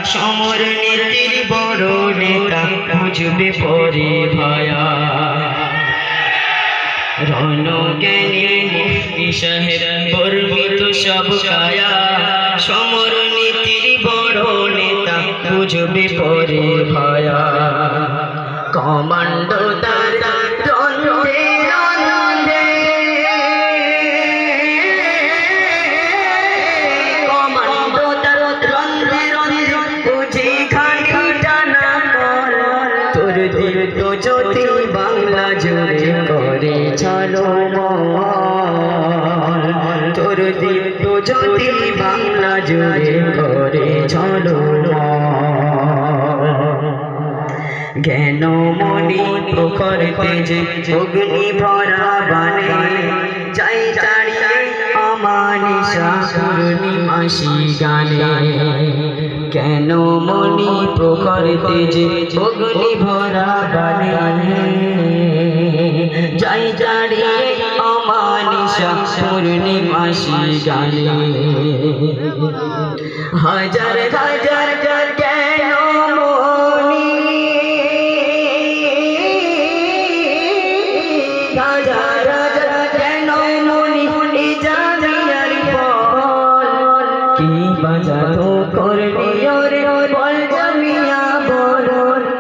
সমর নীতির বড় নেতা বুঝবে পরে ভায়া রণজ্ঞানী মুফতি সাহেব বর্মিত সব কায়া সমর নীতির বড় নেতা বুঝবে পরে ভায়া কমান্ডো তার দ্বন্দ্বে দ্বন্দ্বে কমান্ডো তার দ্বন্দ্বে দ্বন্দ্বে বুঝি খানিটা না কর তোর দীর্ঘ জ্যোতি বাংলা জুড়ে করে চলো তোর দীপ্ত জ্যোতি বাংলা জুড়ে করে চলো জ্ঞান মনি প্রখর তেজে অগ্নি ভরা বানে চাই চাড়িয়ে আমানিশা পূর্ণিমাসি গানে জ্ঞান মনি প্রখর তেজে অগ্নি ভরা বানে চাই চাড়িয়ে আমানিশা পূর্ণিমাসি গানে হাজার হাজার জ্ঞান বাজাতো করবি ওরে বল জামিয়া বল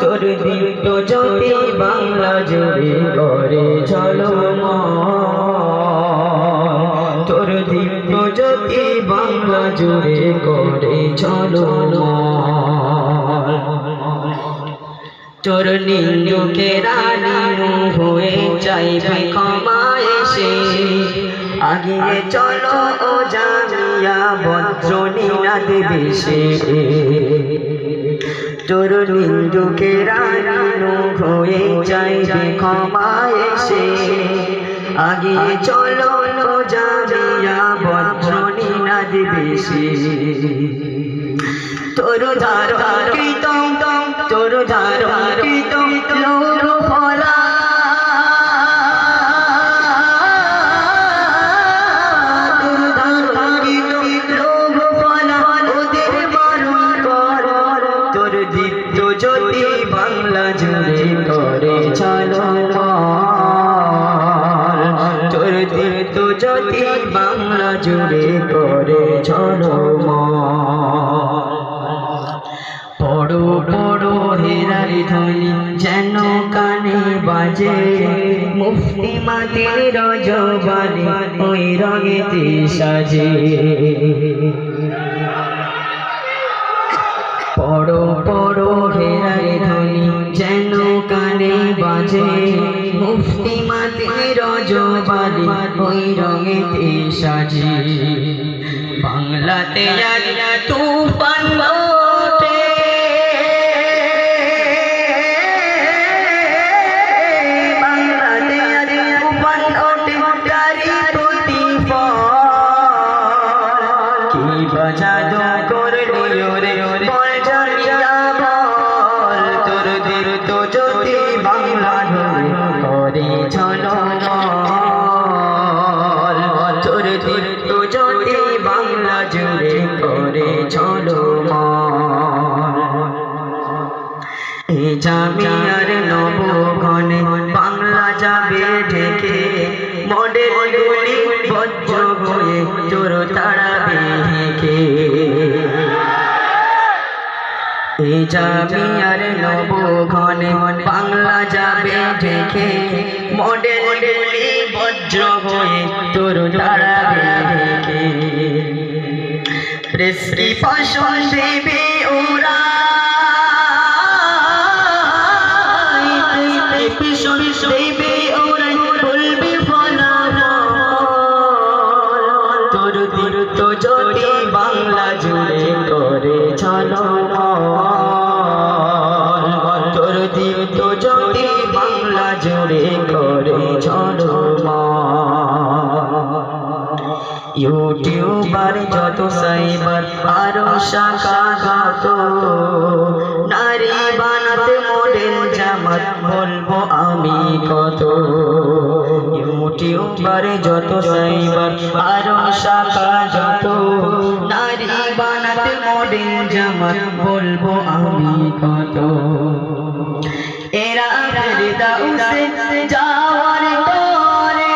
তোর দীপ্ত জ্যোতি বাংলা জুড়ে করে চলো তোর দীপ্ত জ্যোতি বাংলা জুড়ে করে চলো তোর নিন্দুকে রানী হয়ে চাইবে ক্ষমা এসে আগিয়ে চলো ও জামিয়া বজ্র নিনাদ বেশে তোর নিন্দুকে রানী হয়ে চাইবে ক্ষমা এসে আগিয়ে চলো ও জামিয়া বজ্র নিনাদ বেশে তোর ধার কৃতম তোর ধার কৃতম লোর ফলা তোর ধার কৃতম লোর ফলা ওদের বারণ কর তোর দীপ্ত জ্যোতি বাংলা জুড়ে করে চলো তোর দীপ্ত জ্যোতি বাংলা জুড়ে করে চলো পড়ো পড়ো হেরার ধ্বনি যেন কানে বাজে মুফতি মাতির রজবানি ওই রঙেতে সাজে পড়ো পড়ো হেরার ধ্বনি যেন কানে বাজে মুফতি মাতির রজবানি ওই রঙেতে সাজে বাংলাতে আজ তুফান বাজাদো করলি ওরে বল জামিয়া বল তোর দীপ্ত জ্যোতি বাংলা করে চলো তোর দীপ্ত জ্যোতি বাংলা জুড়ে করে চলো এ জামিয়ার নবঘনে বাংলা যাবে ঢেকে মডেল গুলি বজ্র হয়ে তোর তাড়াবে হেঁকে এ জামিয়ার নবঘনে বাংলা যাবে ঢেকে মডেল গুলি বজ্র হয়ে তোর তাড়াবে হেঁকে প্রেসক্রিপশন দেবে ওরা দেবে ওরা বলবে তোর দীপ্ত জ্যোতি বাংলা জুড়ে করে চলো তোর দীপ্ত জ্যোতি বাংলা জুড়ে করে চলো ইউটিউবার যত সাইবার আরো শাখা যত নারী বানাতে মডেল জামাত বলবো আমি কত টিউবার যত সাইবার আরো শাখা যত নারী বানাতে মডেল জামাত বলবো আমি কত এরা ফেরদাউসে যাওয়ার পরে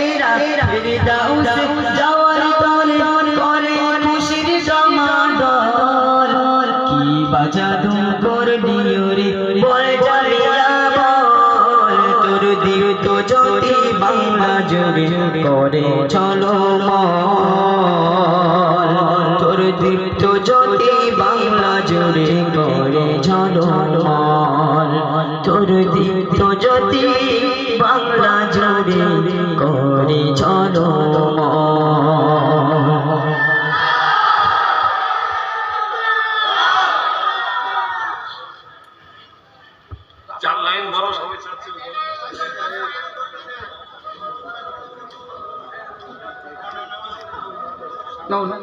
এরা ফেরদাউসে যাওয়ার পরে করে খুশির সমাদর কি বাজাদু করলি ওরে বল জালিয়া বল তোর দিও তো জ্যোতি বাংলা জুড়ে করে চলো মন তোর দীপ্ত জ্যোতি বাংলা জুড়ে করে ঝলমল তোর দীপ্ত জ্যোতি বাংলা জুড়ে করে ঝলমল চার লাইন বড় সবাই চাচ্ছে না